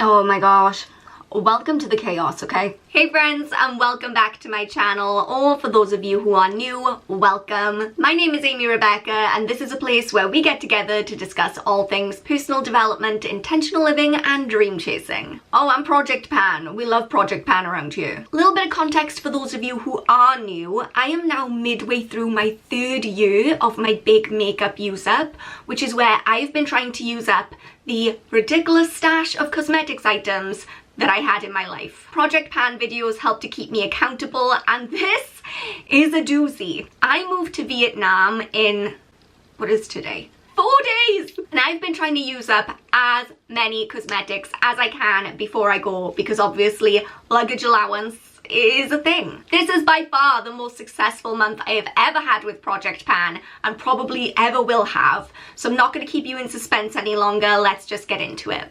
Oh my gosh. Welcome to the chaos, okay? Hey friends, and welcome back to my channel, or for those of you who are new, welcome. My name is Amy Rebecca, and this is a place where we get together to discuss all things personal development, intentional living, and dream chasing. Oh, and Project Pan. We love Project Pan around here. A little bit of context for those of you who are new. I am now midway through my 3rd year of my big makeup use up, which is where I've been trying to use up the ridiculous stash of cosmetics items that I had in my life. Project Pan videos help to keep me accountable, and this is a doozy. I moved to Vietnam in, what is today? 4 days! And I've been trying to use up as many cosmetics as I can before I go, because obviously luggage allowance is a thing. This is by far the most successful month I have ever had with Project Pan, and probably ever will have. So I'm not going to keep you in suspense any longer. Let's just get into it.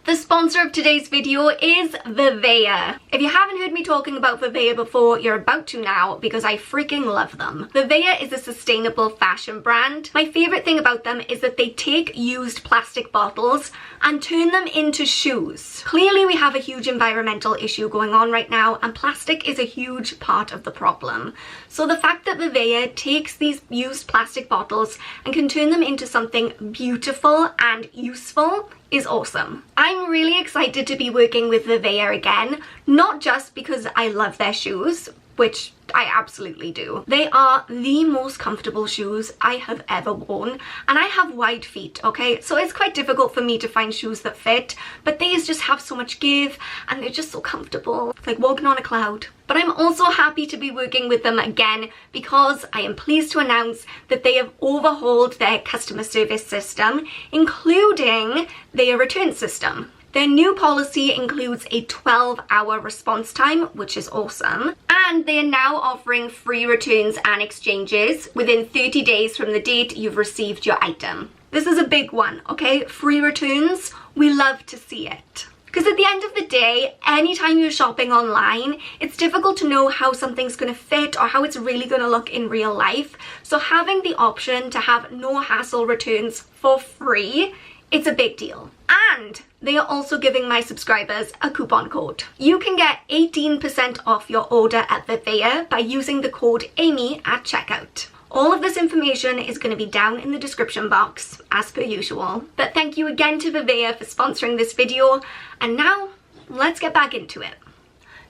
The sponsor of today's video is Vivea. If you haven't heard me talking about Vivea before, you're about to now, because I freaking love them. Vivea is a sustainable fashion brand. My favorite thing about them is that they take used plastic bottles and turn them into shoes. Clearly we have a huge environmental issue going on right now, and plastic is a huge part of the problem. So the fact that Vivea takes these used plastic bottles and can turn them into something beautiful and useful is awesome. I'm really excited to be working with Vivea again, not just because I love their shoes, which I absolutely do. They are the most comfortable shoes I have ever worn, and I have wide feet, okay? So it's quite difficult for me to find shoes that fit, but these just have so much give, and they're just so comfortable. It's like walking on a cloud. But I'm also happy to be working with them again, because I am pleased to announce that they have overhauled their customer service system, including their return system. Their new policy includes a 12-hour response time, which is awesome, and they are now offering free returns and exchanges within 30 days from the date you've received your item. This is a big one, okay? Free returns, we love to see it. Because at the end of the day, anytime you're shopping online, it's difficult to know how something's going to fit or how it's really going to look in real life. So having the option to have no hassle returns for free, it's a big deal. And they are also giving my subscribers a coupon code. You can get 18% off your order at Vivea by using the code Aimee at checkout. All of this information is going to be down in the description box, as per usual. But thank you again to Vivea for sponsoring this video, and now let's get back into it.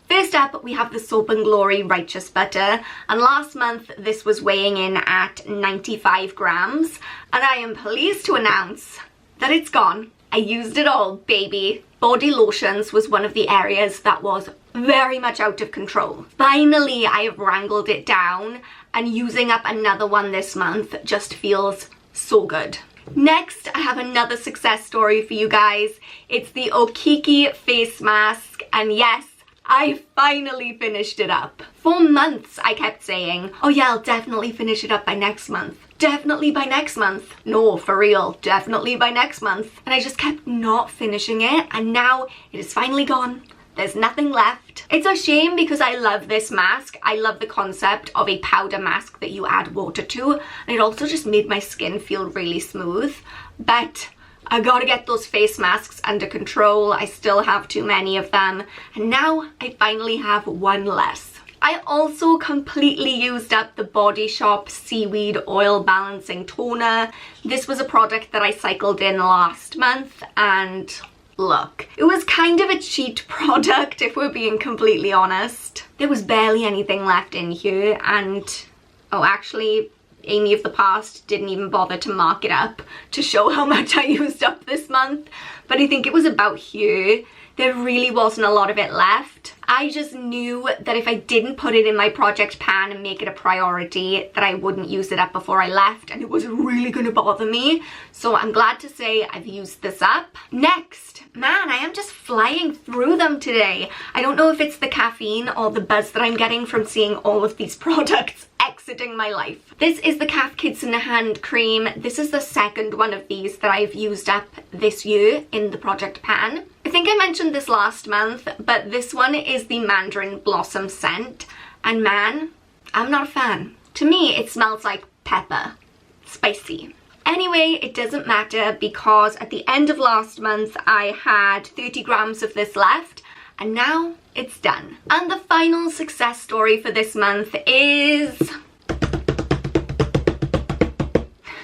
First up, we have the Soap & Glory Righteous Butter, and last month this was weighing in at 95 grams, and I am pleased to announce that it's gone. I used it all, baby. Body lotions was one of the areas that was very much out of control. Finally, I have wrangled it down, and using up another one this month just feels so good. Next, I have another success story for you guys. It's the Okiki face mask, and yes, I finally finished it up. For months I kept saying, oh yeah, I'll definitely finish it up by next month. Definitely by next month. No, for real, definitely by next month. And I just kept not finishing it, and now it is finally gone. There's nothing left. It's a shame because I love this mask. I love the concept of a powder mask that you add water to, and it also just made my skin feel really smooth. But I gotta get those face masks under control. I still have too many of them, and now I finally have one less. I also completely used up the Body Shop Seaweed Oil Balancing Toner. This was a product that I cycled in last month, and look, it was kind of a cheat product if we're being completely honest. There was barely anything left in here, and oh, actually Amy of the past didn't even bother to mark it up to show how much I used up this month, but I think it was about here. There really wasn't a lot of it left. I just knew that if I didn't put it in my Project Pan and make it a priority, that I wouldn't use it up before I left, and it was really gonna bother me. So I'm glad to say I've used this up. Next, man, I am just flying through them today. I don't know if it's the caffeine or the buzz that I'm getting from seeing all of these products exiting my life. This is the Calf Kids in a Hand cream. This is the second one of these that I've used up this year in the Project Pan. I think I mentioned this last month, but this one is the Mandarin Blossom scent, and man, I'm not a fan. To me, it smells like pepper. Spicy. Anyway, it doesn't matter because at the end of last month I had 30 grams of this left and now it's done. And the final success story for this month is...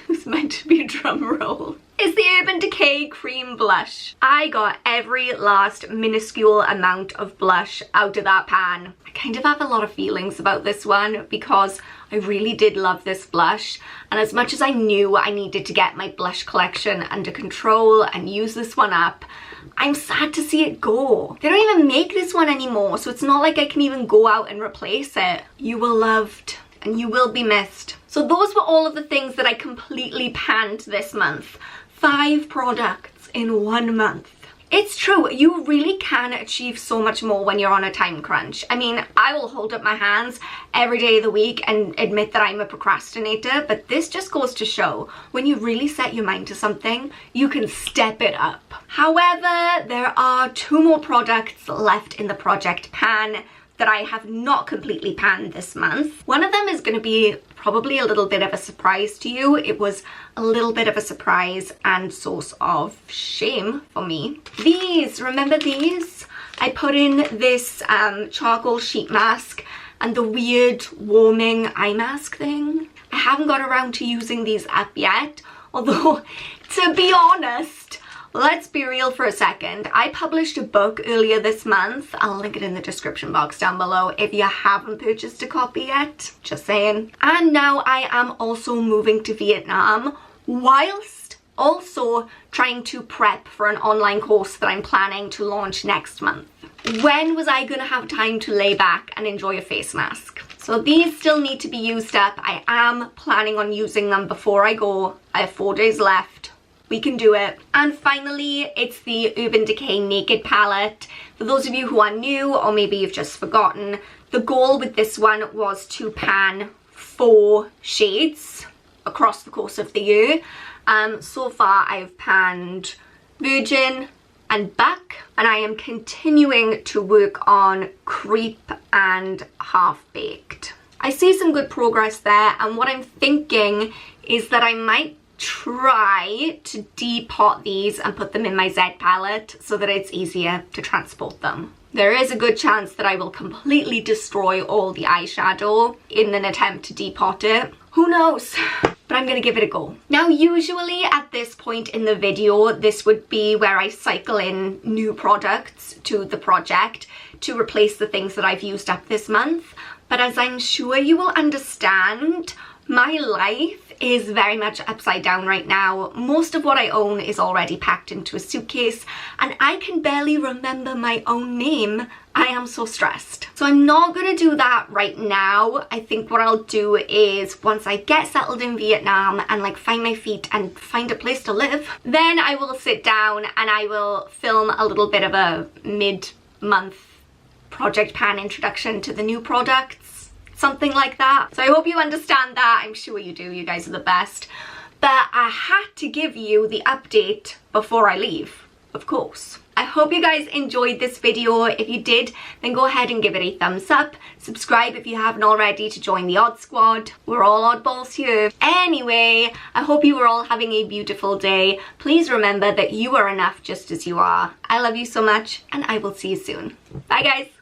it's meant to be a drum roll. It's the Urban Decay Cream Blush. I got every last minuscule amount of blush out of that pan. I kind of have a lot of feelings about this one because I really did love this blush, and as much as I knew I needed to get my blush collection under control and use this one up, I'm sad to see it go. They don't even make this one anymore, so it's not like I can even go out and replace it. You were loved and you will be missed. So those were all of the things that I completely panned this month. 5 products in 1 month. It's true, you really can achieve so much more when you're on a time crunch. I mean, I will hold up my hands every day of the week and admit that I'm a procrastinator, but this just goes to show when you really set your mind to something, you can step it up. However, there are 2 more products left in the project pan that I have not completely panned this month. One of them is going to be probably a little bit of a surprise to you. It was a little bit of a surprise and source of shame for me. These, remember these? I put in this charcoal sheet mask and the weird warming eye mask thing. I haven't got around to using these up yet, although to be honest, let's be real for a second. I published a book earlier this month. I'll link it in the description box down below if you haven't purchased a copy yet. Just saying. And now I am also moving to Vietnam whilst also trying to prep for an online course that I'm planning to launch next month. When was I gonna have time to lay back and enjoy a face mask? So these still need to be used up. I am planning on using them before I go. I have 4 days left. We can do it. And finally, it's the Urban Decay Naked Palette. For those of you who are new, or maybe you've just forgotten, the goal with this one was to pan 4 shades across the course of the year. So far, I've panned Virgin and Buck, and I am continuing to work on Creep and Half Baked. I see some good progress there, and what I'm thinking is that I might try to depot these and put them in my Z palette so that it's easier to transport them. There is a good chance that I will completely destroy all the eyeshadow in an attempt to depot it. Who knows? But I'm gonna give it a go. Now, usually at this point in the video, this would be where I cycle in new products to the project to replace the things that I've used up this month. But as I'm sure you will understand, my life is very much upside down right now. Most of what I own is already packed into a suitcase and I can barely remember my own name. I am so stressed. So I'm not gonna do that right now. I think what I'll do is once I get settled in Vietnam and like find my feet and find a place to live, then I will sit down and I will film a little bit of a mid-month project pan introduction to the new products. Something like that. So I hope you understand that. I'm sure you do. You guys are the best. But I had to give you the update before I leave, of course. I hope you guys enjoyed this video. If you did, then go ahead and give it a thumbs up. Subscribe if you haven't already to join the Odd Squad. We're all oddballs here. Anyway, I hope you are all having a beautiful day. Please remember that you are enough just as you are. I love you so much, and I will see you soon. Bye, guys.